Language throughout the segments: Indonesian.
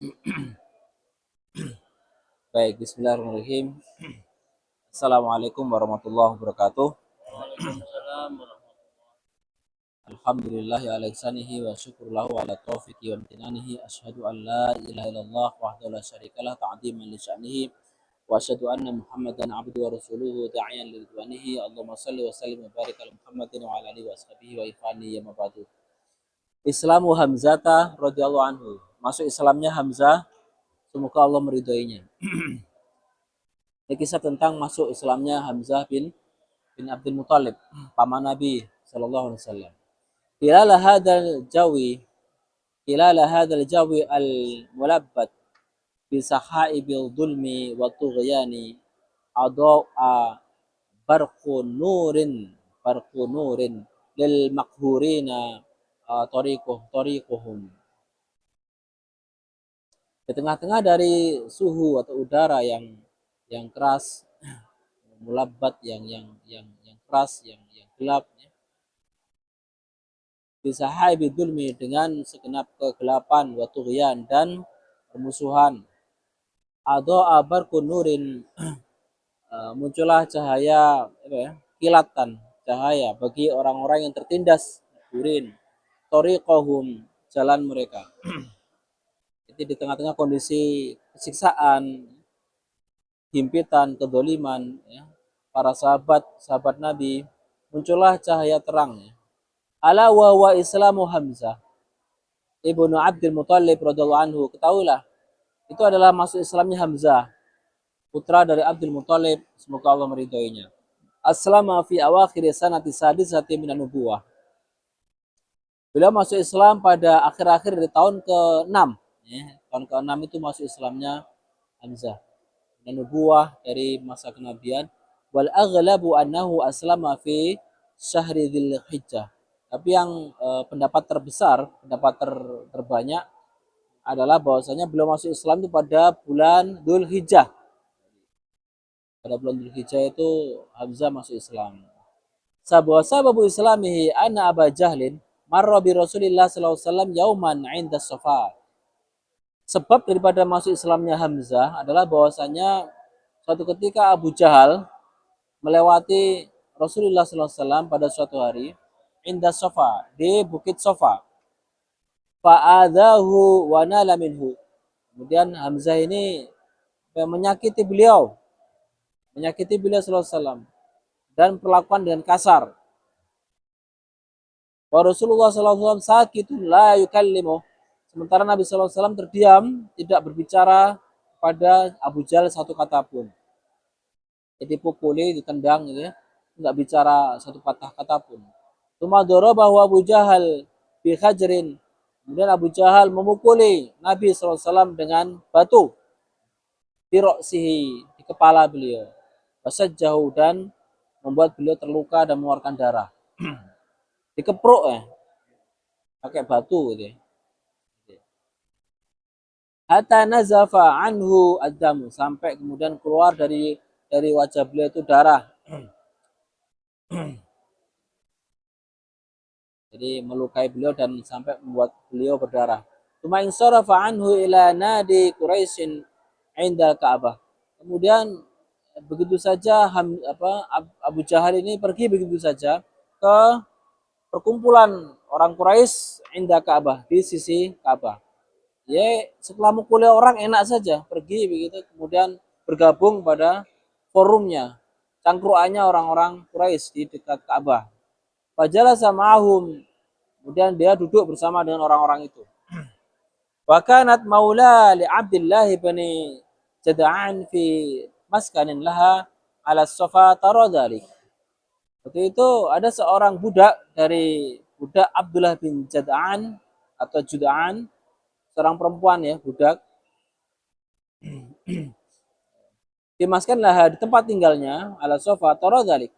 Baik, bismillahirrahmanirrahim. Assalamualaikum warahmatullahi wabarakatuh. Waalaikumsalam warahmatullahi Alhamdulillahi ala ihsanihi wa syukurlahu ala taufiqi wa amtinanihi. Asyhadu an la ilaha illallah wahdahu la syarikalah ta'ziman li sya'nihi wa asyhadu anna Muhammadan abduhu wa rasuluhu da'iyan li ridwanihi. Allahumma shalli wa sallim wa barik ala Muhammadin wa ala alihi wa ashabihi wa ifani ya mabadu. Islamu Hamzata radhiyallahu anhu. Masuk Islamnya Hamzah, semoga Allah meridhoinya. Ini kisah tentang masuk Islamnya Hamzah bin Abdul Muthalib, paman Nabi sallallahu alaihi wasallam. Khilal hadzal jawi, khilal hadzal jawi al-mulabbat bi sahaibil dhulmi wa tughyani adaa barqu nurin lil makhurina tariquhum. Di tengah-tengah dari suhu atau udara yang keras, mulabbat yang keras, yang gelap, ya. Bisa bidulmi dengan segenap kegelapan, watughyan dan permusuhan. Adha barqun nurin muncullah cahaya kilatan cahaya bagi orang-orang yang tertindas kurin toriqohum jalan mereka. Jadi di tengah-tengah kondisi kesiksaan, himpitan, kedoliman, ya, para sahabat Nabi, muncullah cahaya terang, ya. Ala wa Islamu Hamzah ibnu Abdul Muthalib radhiyallahu anhu. Ketahuilah, itu adalah masuk Islamnya Hamzah, putra dari Abdul Muthalib, semoga Allah meridhoinya. Aslama fi awakhir sanati sadisati minan nubuwah. Beliau masuk Islam pada akhir-akhir di tahun ke-6, ya. Tahun ke-6 itu masuk Islamnya Hamzah. Dan nubuwah dari masa kenabian. Wal aghlabu annahu aslama fi syahri dzulhijjah. Tapi yang pendapat terbesar, terbanyak adalah bahwasanya beliau masuk Islam itu pada bulan Dzulhijjah. Pada bulan Dzulhijjah itu Hamzah masuk Islam. Sababu islamihi anna Aba Jahlin marra bi Rasulillah sallallahu alaihi wasallam yauman 'inda Safa. Sebab daripada masuk Islamnya Hamzah adalah bahwasanya suatu ketika Abu Jahal melewati Rasulullah sallallahu alaihi wasallam pada suatu hari inda Safa, di Bukit Safa. Fa'adahu wa nala minhu. Kemudian Hamzah ini menyakiti beliau sallallahu alaihi wasallam dan perlakuan dengan kasar. Wa Rasulullah sallallahu alaihi wasallam sakitun la yukallimu. Sementara Nabi sallallahu alaihi wasallam terdiam, tidak berbicara pada Abu Jahal satu kata pun. Jadi pukuli, ditendang gitu ya, enggak bicara satu patah kata pun. Tuma darabahu Abu Jahal bi khajrin. Kemudian Abu Jahal memukuli Nabi SAW dengan batu di roksihi, di kepala beliau. Wasajjahu, dan membuat beliau terluka dan mengeluarkan darah. Dikepruk ya, pakai batu gitu ya. Hatta nazafa anhu ad-damu, sampai kemudian keluar dari wajah beliau itu darah. Jadi melukai beliau dan sampai membuat beliau berdarah. Tuma insarafa anhu ila nadi Quraisyin 'inda Ka'bah. Kemudian begitu saja Abu Jahal ini pergi begitu saja ke perkumpulan orang Quraisy 'inda Ka'bah, di sisi Ka'bah. Ya, setelah mukuli orang enak saja, pergi begitu, kemudian bergabung pada forumnya, cangkruannya orang-orang Quraisy di dekat Ka'bah. Fajalah sama'ahum, kemudian dia duduk bersama dengan orang-orang itu. Wa kanat maula li Abdullah bin Jada'an fi maskanin laha ala Safa tara dzalik. Waktu itu ada seorang budak Abdullah bin Jada'an atau Juda'an, seorang perempuan ya, budak. Dimaskanlah di tempat tinggalnya ala Safa tara dzalik.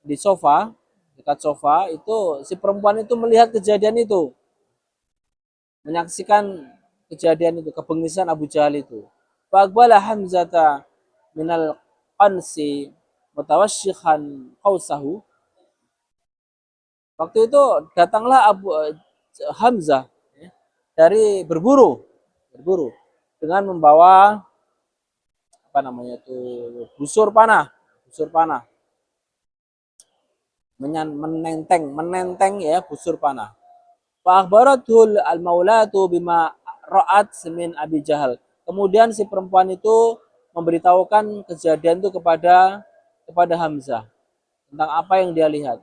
Di sofa, dekat sofa itu si perempuan itu melihat kejadian itu, menyaksikan kejadian itu, kebengisan Abu Jahal itu. Faqbala Hamzata minal qansi mutawasyikhan qausahu. Waktu itu datanglah Hamzah ya, dari berburu. dengan membawa apa namanya itu busur panah, menenteng ya busur panah. Fa akhbaratul al-maulatu bima ra'at min Abi Jahal. Kemudian si perempuan itu memberitahukan kejadian itu kepada Hamzah tentang apa yang dia lihat.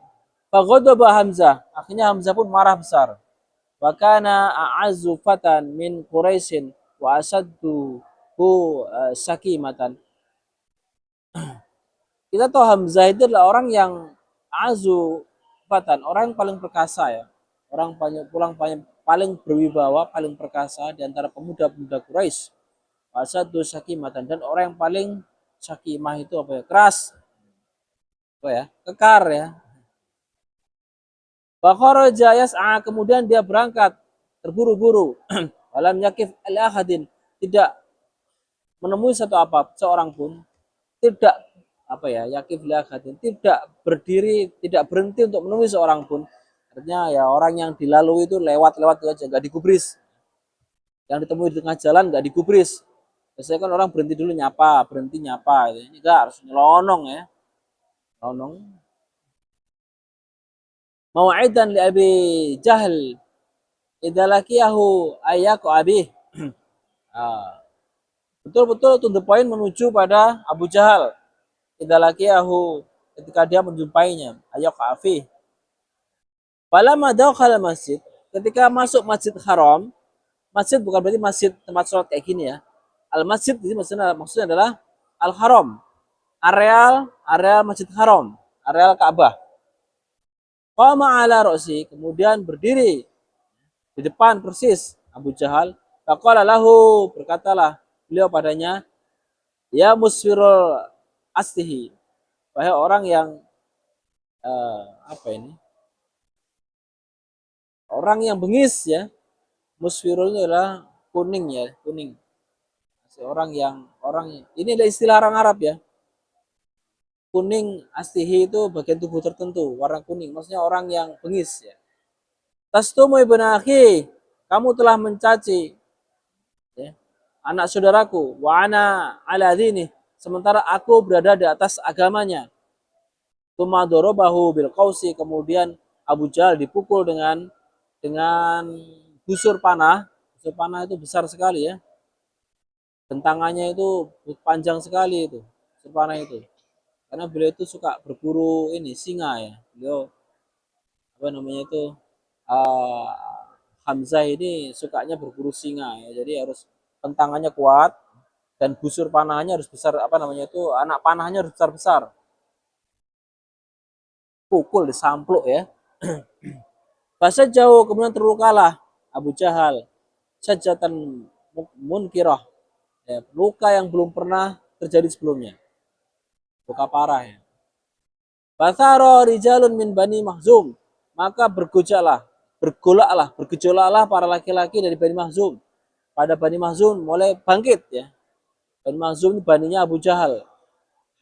Fa ghadaba Hamzah, akhirnya Hamzah pun marah besar. Wa kana a'azzu fatan min Quraisyin wa asaddu sakimatan. Kita tahu Hamzah itu adalah orang yang azu fatan, orang yang paling perkasa ya. Orang paling berwibawa, paling perkasa di antara pemuda-pemuda Quraisy. Wasadu sakimatan, dan orang yang paling sakimah itu apa ya? Keras, apa ya? Kekar ya. Fakharaja yas'a, kemudian dia berangkat terburu-buru. Walam yakif al-ahadin, tidak menemui seorang pun, tidak apa ya, yakif al-ahadin, tidak berdiri, tidak berhenti untuk menemui seorang pun. Artinya ya orang yang dilalui itu lewat-lewat aja, nggak digubris. Yang ditemui di tengah jalan nggak digubris. Biasanya kan orang berhenti dulu nyapa, berhenti nyapa. Ini enggak, harus nyelonong ya. Nyelonong. Mau'idan li Abi Jahal idza laqiyahu ayyaku abi. Betul-betul to the point menuju pada Abu Jahal. Idza laqiyahu, ketika dia menjumpainya, ayyaku abi. Falamma dakhala masjid, ketika masuk Masjid Haram, masjid bukan berarti masjid tempat sholat kayak gini ya. Al-masjid ini maksudnya adalah Al-Haram, areal Masjid Haram, areal Ka'bah. Qama ala ra'si, kemudian berdiri di depan persis Abu Jahal. Faqala lahu, berkatalah beliau padanya, ya musfirul astihi, wahai orang yang apa ini? Orang yang bengis ya. Musfirul itu adalah kuning ya, kuning. Orang ini adalah istilah orang Arab ya. Kuning astihi itu bagian tubuh tertentu, warna kuning. Maksudnya orang yang bengis ya. Tastumu ibn akhi, kamu telah mencaci ya, anak saudaraku, wa ana ala dini, sementara aku berada di atas agamanya. Tsumma darabahu bil qausi, kemudian Abu Jahal dipukul dengan busur panah. Busur panah itu besar sekali ya. Bentangannya itu panjang sekali itu, busur panah itu. Karena beliau itu suka berburu ini singa ya. Beliau apa namanya itu uh, Hamzah ini sukanya berburu singa ya. Jadi harus bentangannya kuat dan busur panahnya harus besar, apa namanya itu anak panahnya harus besar-besar. Pukul disampluk ya. Pasal jauh, kemudian terlukalah Abu Jahal sajatan munkirah ya, luka yang belum pernah terjadi sebelumnya, luka parah ya. Fatharo rijalun min Bani Mahzum, maka bergejolaklah para laki-laki dari Bani Mahzum. Pada Bani Mahzum mulai bangkit ya. Bani Mahzum ini baninya Abu Jahal.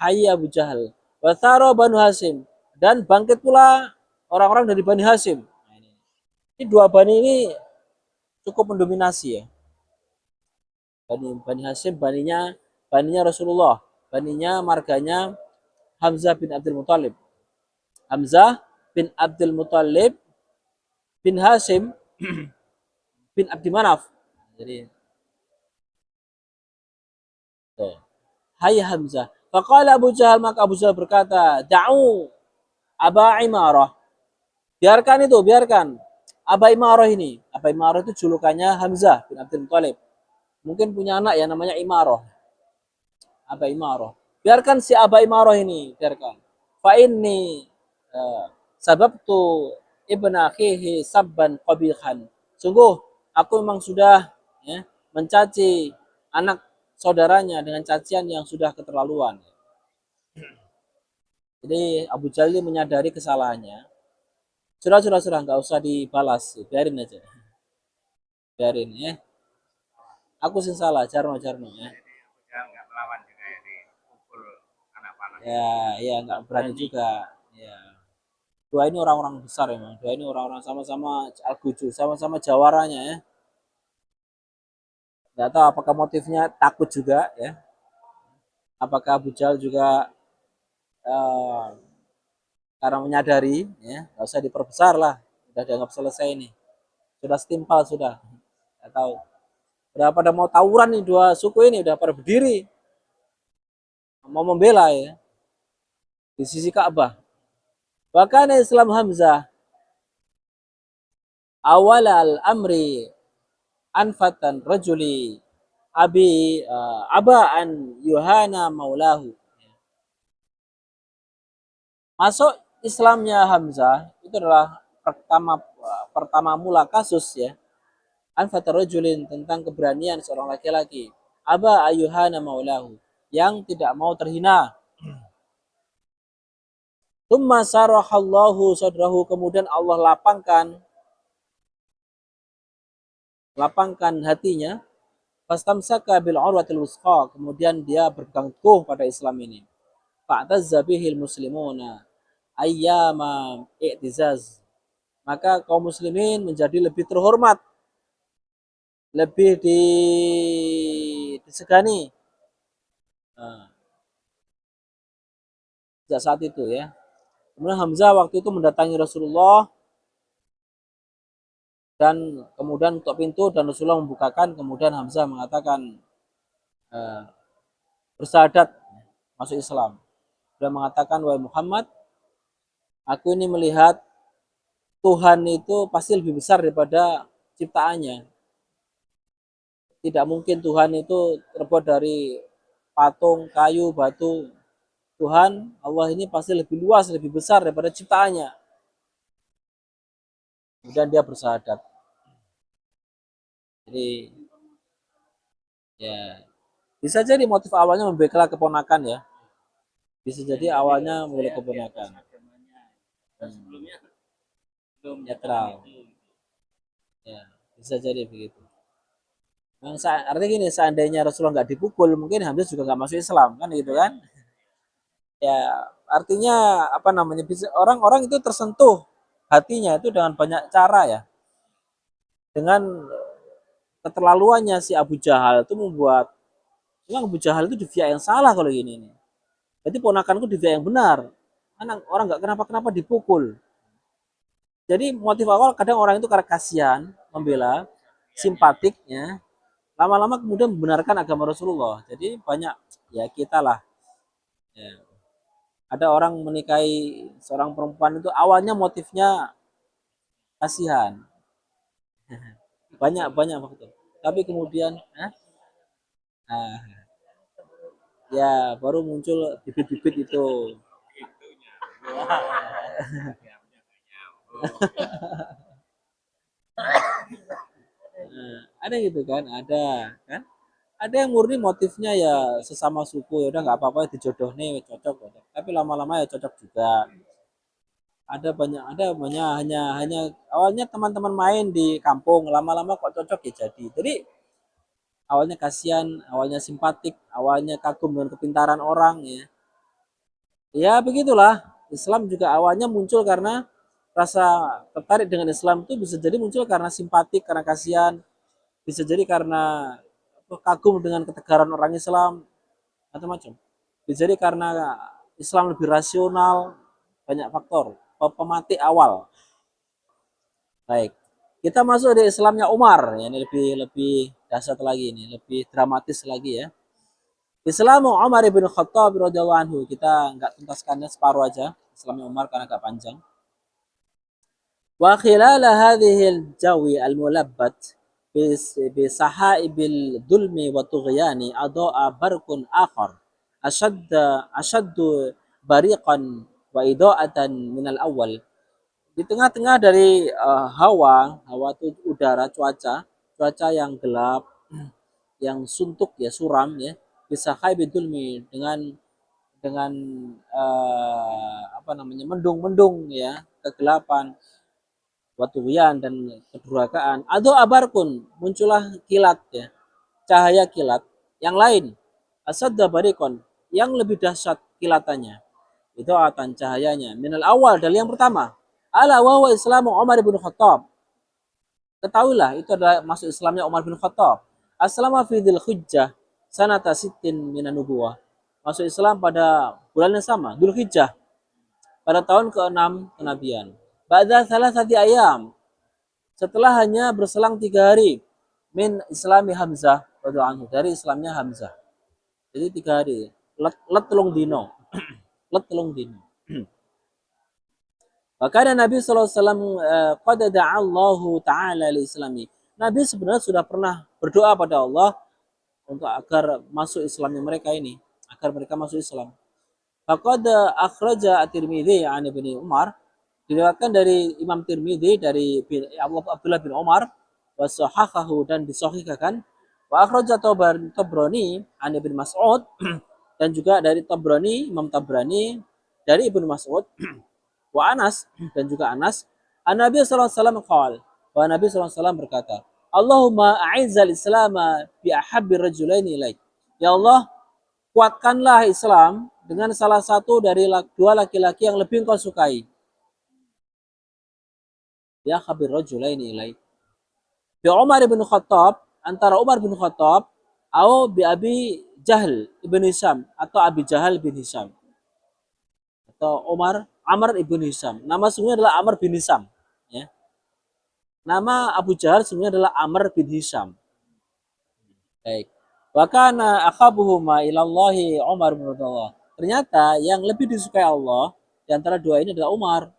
Hayya Abu Jahal. Watharo Banu Hasim, dan bangkit pula orang-orang dari Bani Hasim. Nah, ini dua bani ini cukup mendominasi ya. Bani Hasim baninya Rasulullah, baninya marganya Hamzah bin Abdul Muthalib. Hamzah bin Abdul Muthalib bin Hasim bin Abdi Manaf. Jadi tuh. Hai Hamzah. Faqala Abu Jahal, maka Abu Jahal berkata, "Da'u Aba Imarah." Biarkan Aba Imarah ini. Aba Imarah itu julukannya Hamzah bin Abdul Muthalib. Mungkin punya anak ya namanya Imarah. Aba Imarah. Biarkan si Aba Imarah ini, biarkan. Fa inni sababtu ibn akhihi sabban qabihan. Sungguh aku memang sudah ya, mencaci anak saudaranya dengan cacian yang sudah keterlaluan. Jadi Abu Jahal menyadari kesalahannya. Sudah, nggak usah dibalas, biarin aja, biarin ya. Aku sih salah, Jarno ya. nggak melawan juga ya di pukul anak panah. Ya, nggak berani juga. Ya. Dua ini orang-orang besar emang. Dua ini orang-orang sama-sama Al-Guju, sama-sama jawaranya ya. Nggak tahu apakah motifnya takut juga ya. Apakah Abu Jahal juga eh, karena menyadari ya nggak usah diperbesar lah, udah dianggap selesai ini, sudah setimpal sudah. Nggak tahu. Udah pada mau tawuran nih dua suku ini udah pada berdiri mau membela ya di sisi Ka'bah. Bahkan Islam Hamzah awal al-amri anfatan rajuli abi aba an yuhana maulahu. Masuk Islamnya Hamzah itu adalah pertama mula kasus ya anfatan rajulin tentang keberanian seorang laki-laki aba ayuhana maulahu yang tidak mau terhina. Tsumma sarahallahu sadrahu, kemudian Allah lapangkan hatinya. Fastamsaka bil urwatil wusqa, kemudian dia berpegang teguh pada Islam ini. Fa'tazza bihil muslimuna ayyama i'tizaz. Maka kaum muslimin menjadi lebih terhormat, lebih disegani nah, sejak saat itu ya. Kemudian Hamzah waktu itu mendatangi Rasulullah dan kemudian ketuk pintu dan Rasulullah membukakan, kemudian Hamzah mengatakan bersyahadat masuk Islam. Dia mengatakan, wahai Muhammad, aku ini melihat Tuhan itu pasti lebih besar daripada ciptaannya. Tidak mungkin Tuhan itu terbuat dari patung, kayu, batu. Tuhan, Allah ini pasti lebih luas, lebih besar daripada ciptaannya. Kemudian dia bersyahadat. Jadi, ya bisa jadi motif awalnya membela keponakan ya. Bisa jadi awalnya membela keponakan. Sebelumnya belum Netral. Ya, bisa jadi begitu. Artinya gini, seandainya Rasulullah nggak dipukul, mungkin Hamzah juga nggak masuk Islam kan gitu kan? Ya, artinya apa namanya? Bisa orang-orang itu tersentuh hatinya itu dengan banyak cara ya. Dengan keterlaluannya si Abu Jahal itu membuat memang Abu Jahal itu di pihak yang salah kalau gini nih. Jadi ponakanku di pihak yang benar. Anak orang nggak kenapa-kenapa dipukul. Jadi motif awal kadang orang itu karena kasihan membela, simpatiknya, lama-lama kemudian membenarkan agama Rasulullah. Jadi banyak ya kita lah. Ya. Ada orang menikahi seorang perempuan itu awalnya motifnya kasihan. Banyak banyak faktor. Tapi kemudian, nah, ya baru muncul bibit-bibit itu. Nah, ada gitu kan, ada kan. Ada yang murni motifnya ya sesama suku ya udah nggak apa-apa dijodoh nih cocok, cocok. Tapi lama-lama ya cocok juga. Ada banyak hanya awalnya teman-teman main di kampung, lama-lama kok cocok ya jadi. Jadi awalnya kasihan, awalnya simpatik, awalnya kagum dengan kepintaran orang ya. Ya begitulah. Islam juga awalnya muncul karena rasa tertarik dengan Islam itu bisa jadi muncul karena simpatik, karena kasihan, bisa jadi karena kagum dengan ketegaran orang Islam, macam-macam. Bisa jadi karena Islam lebih rasional, banyak faktor. Pematik awal. Baik. Kita masuk di Islamnya Umar, ya, ini lebih lebih dahsyat lagi ini, lebih dramatis lagi ya. Islam Umar bin Khattab radhiyallahu anhu. Kita nggak tuntaskannya separuh aja. Islamnya Umar karena agak panjang. Wa khilal hadhihi al-jawi al-mulabbat bisaha'ibil dhulmi wa tughyani adaa barkun akhar ashaddu bariqan wa ida'atan min al-awwal. Di tengah-tengah dari hawa itu udara, cuaca yang gelap, yang suntuk ya, suram ya, bisa haibidulmi dengan apa namanya mendung-mendung ya, kegelapan, watuwian dan kedurhakaan. Atau abarkun muncullah kilat ya, cahaya kilat yang lain. Asadda barikon yang lebih dahsyat kilatannya. Itu atan cahayanya. Minal awal dari yang pertama. Ala wa Islamu Umar bin Khattab. Ketahuilah itu adalah masuk Islamnya Umar bin Khattab. Aslama fi Dzulhijjah sanata sittin minan nubuwah. Masuk Islam pada bulan yang sama, Dzulhijjah, pada tahun ke-6 kenabian. Ba'da salasati ayam, setelah hanya berselang 3 hari, min Islami Hamzah radhiyallahu anhu, dari Islamnya Hamzah. Jadi 3 hari. Let telung dino. Let telung dino. Maka Nabi SAW qad da'allahu ta'ala li-islami. Nabi sebenarnya sudah pernah berdoa pada Allah untuk agar masuk Islamnya mereka ini, agar mereka masuk Islam. Faqad akhraja at-Tirmidzi an Ibnu Umar, diriwayatkan dari Imam Tirmidzi dari Abdullah bin Umar, wa sahahahu, dan disahihkan, wa akhraja Tabrani an Ibnu Mas'ud, dan juga dari Tabrani, Imam Tabrani dari Ibnu Mas'ud, wa Anas, dan juga Anas, Nabi sallallahu alaihi wasallam qaal, bahwa Nabi sallallahu alaihi wasallam berkata, Allahumma a'izzal islama bi ahabbi rajulaini ilaik. Ya Allah, kuatkanlah Islam dengan salah satu dari dua laki-laki yang lebih engkau sukai. Ya habir rajulaini ilaik. Bi Umar bin Khattab, antara Umar bin Khattab atau bi Abi Jahl ibn Hisham, atau Abi Jahal bin Hisham, atau Amr ibn Hisham. Nama sungguhnya adalah Amr bin Hisham, ya. Nama Abu Jahal sungguhnya adalah Amr bin Hisham. Baik. Wa kana akhabuhuma ilallahi Umar bin Khattab. Ternyata yang lebih disukai Allah di antara dua ini adalah Umar.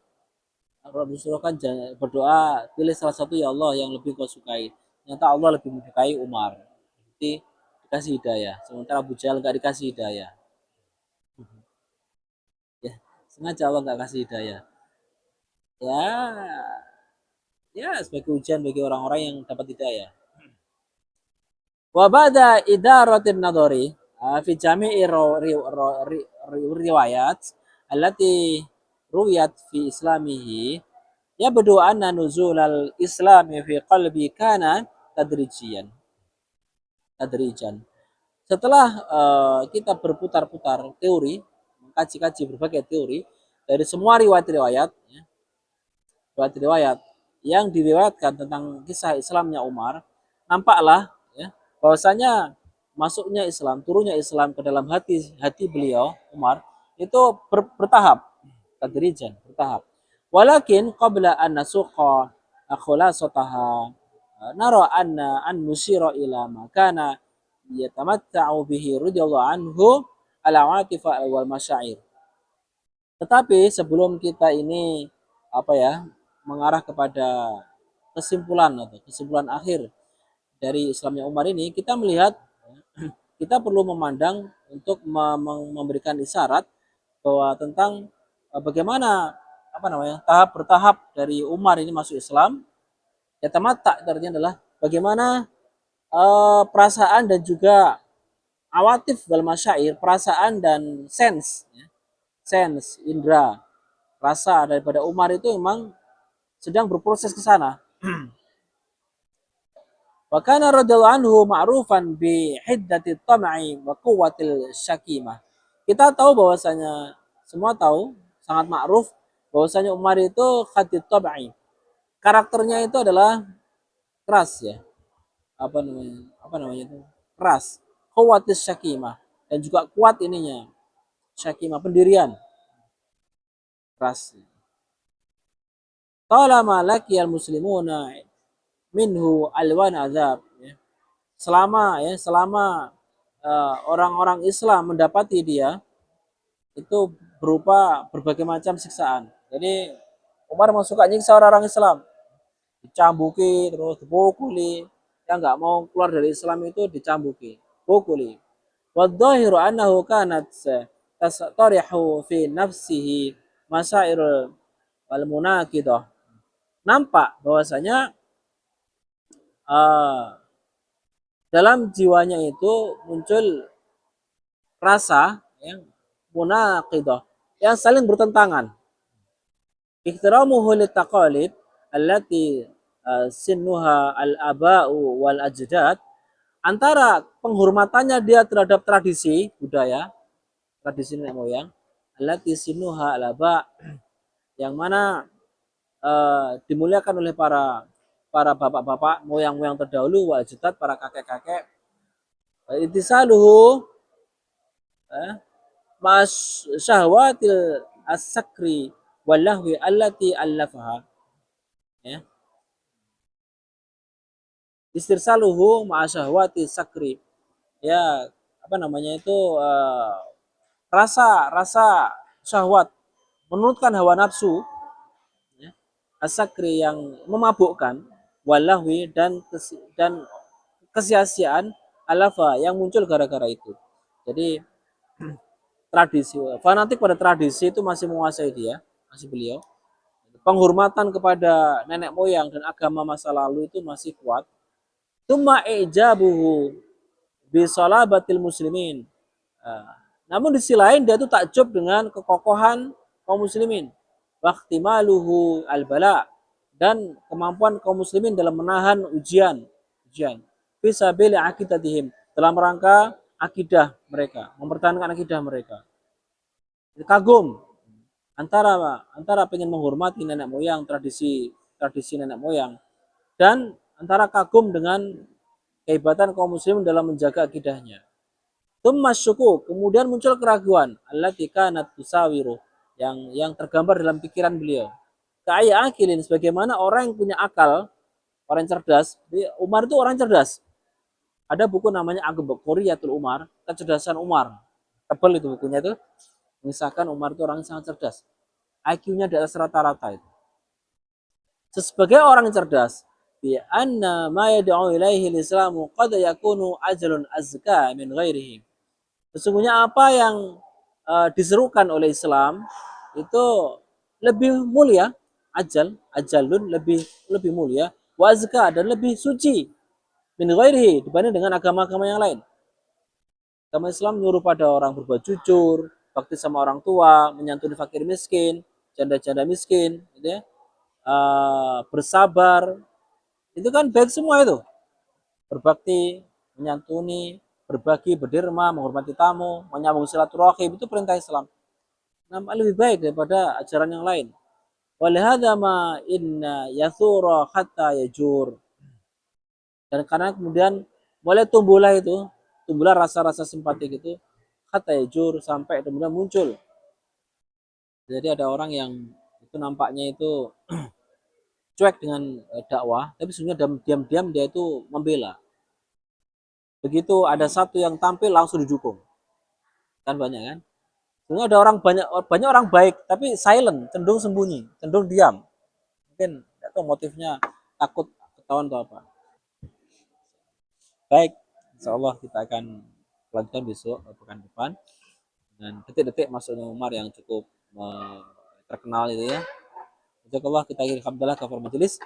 Kalau disuruh kan berdoa, pilih salah satu ya Allah yang lebih kau sukai. Ternyata Allah lebih menyukai Umar. Jadi dikasih hidayah. Sementara Abu Jahal nggak dikasih hidayah. Ya, sengaja Allah nggak kasih hidayah. Ya, ya sebagai ujian bagi orang-orang yang dapat hidayah. Wa ba'da idaratin nadhari fi jami'i riwayat allati ruwiyat fi islamihi, ya berdoa anna nuzul al-islami fi qalbi kana tadrijian. Setelah kita berputar-putar teori, mengkaji-kaji berbagai teori dari semua riwayat-riwayat, ya, riwayat-riwayat yang diriwayatkan tentang kisah Islamnya Umar, nampaklah, ya, bahwasanya masuknya Islam, turunnya Islam ke dalam hati beliau Umar itu bertahap, tadrijan, bertahap. Walakin qabla an nasuqa khulasataha nara anna an nusyira ila ma kana yatamatta'u bihi radhiyallahu anhu al-'atifa wal masyair. Tetapi sebelum kita ini mengarah kepada kesimpulan atau kesimpulan akhir dari Islamnya Umar ini, kita melihat, kita perlu memandang untuk memberikan isyarat bahwa tentang bagaimana tahap bertahap dari Umar ini masuk Islam. Ya, tamatta artinya adalah bagaimana perasaan dan juga awatif wal masyair, perasaan dan sense indera rasa daripada Umar itu memang sedang berproses ke sana. Wa kana radhiyallahu anhu ma'rufan bi hiddati tam'i wa quwwatil syakimah. Kita tahu bahwasanya, semua tahu, sangat ma'ruf bahwasanya Umar itu khatit tam'i. Karakternya itu adalah keras, ya. Apa namanya itu? Keras. Quwwatis syakimah, dan juga kuat ininya. Syakimah, pendirian. Keras. Talama laqiyal muslimuna minhu alwan azab, ya. Selama orang-orang Islam mendapati dia itu berupa berbagai macam siksaan. Jadi Umar mau suka nyiksa orang-orang Islam, dicambuki, terus dipukuli, yang nggak mau keluar dari Islam itu dicambuki, pukuli. Wadzahiru annahu kanat tastarihu fi nafsihi masairul wal munaqidah. Nampak bahwasanya dalam jiwanya itu muncul rasa yang munaqidah, yang saling bertentangan. Ihtiramuhu litaqalid allati sinnuha al-aba'u wal ajdad, antara penghormatannya dia terhadap tradisi budaya, tradisi nenek moyang, allati sinnuha al-aba', yang mana dimuliakan oleh para para bapak-bapak, moyang-moyang terdahulu, wal ajdad, para kakek-kakek. Ittisaluhu mas syahwatil as-sakri walahwi allati allafaha, ya. Istirsaluhu ma'a syahwati sakri, ya, apa namanya itu, rasa rasa syahwat, menurutkan hawa nafsu, ya, asakri yang memabukkan, walahwi dan kesia-siaan, alafa yang muncul gara-gara itu. Jadi tradisi, fanatik pada tradisi itu masih menguasai dia, masih beliau. Penghormatan kepada nenek moyang dan agama masa lalu itu masih kuat. Tumma ijabuhu bisolabatil muslimin. Namun di sisi lain dia itu takjub dengan kekokohan kaum muslimin. Waktimaluhu al-bala, dan kemampuan kaum muslimin dalam menahan ujian. Fisabili akidatihim, dalam rangka akidah mereka, mempertahankan akidah mereka. Kagum antara pengen menghormati nenek moyang, tradisi nenek moyang, dan antara kagum dengan kehebatan kaum muslimin dalam menjaga akidahnya. Tsumma syukuk, kemudian muncul keraguan, allati kanat tusawiru, yang tergambar dalam pikiran beliau. Kaya akilin, sebagaimana orang yang punya akal, orang yang cerdas. Umar itu orang cerdas. Ada buku namanya Qoriyatul Umar, kecerdasan Umar. Tebal itu bukunya itu, mengisahkan Umar itu orang yang sangat cerdas. IQ-nya di atas rata-rata itu. Sebagai orang yang cerdas, bi anna ma yad'u ilaihi al-islamu qad yakunu ajrun azka min ghairihi. Sesungguhnya apa yang diserukan oleh Islam itu lebih mulia, ajalun lebih mulia, wazka, dan lebih suci, min ghairihi, dibanding dengan agama-agama yang lain. Agama Islam menyuruh pada orang berbuat jujur, bakti sama orang tua, menyantuni fakir miskin, janda-janda miskin, gitu ya, bersabar, itu kan baik semua itu. Berbakti, menyantuni, berbagi, berderma, menghormati tamu, menyambung silaturahim, itu perintah Islam. Nah, lebih baik daripada ajaran yang lain. Walihada ma inna yathura hatta yajur. Dan karena kemudian mulai tumbuhlah rasa-rasa simpatik itu, hatta yajur, sampai kemudian muncul. Jadi ada orang yang itu nampaknya itu cuek dengan dakwah, tapi sebenarnya diam-diam dia itu membela. Begitu ada satu yang tampil langsung didukung. Kan banyak kan? Sebenarnya ada banyak orang baik tapi silent, cenderung sembunyi, cenderung diam. Mungkin enggak tahu motifnya, takut ketahuan atau apa. Baik, insyaallah kita akan lanjutkan besok pekan depan dengan detik-detik masuknya Umar yang cukup terkenal itu ya. Jazakallah, kita akhiri hamdalah kafar majelis.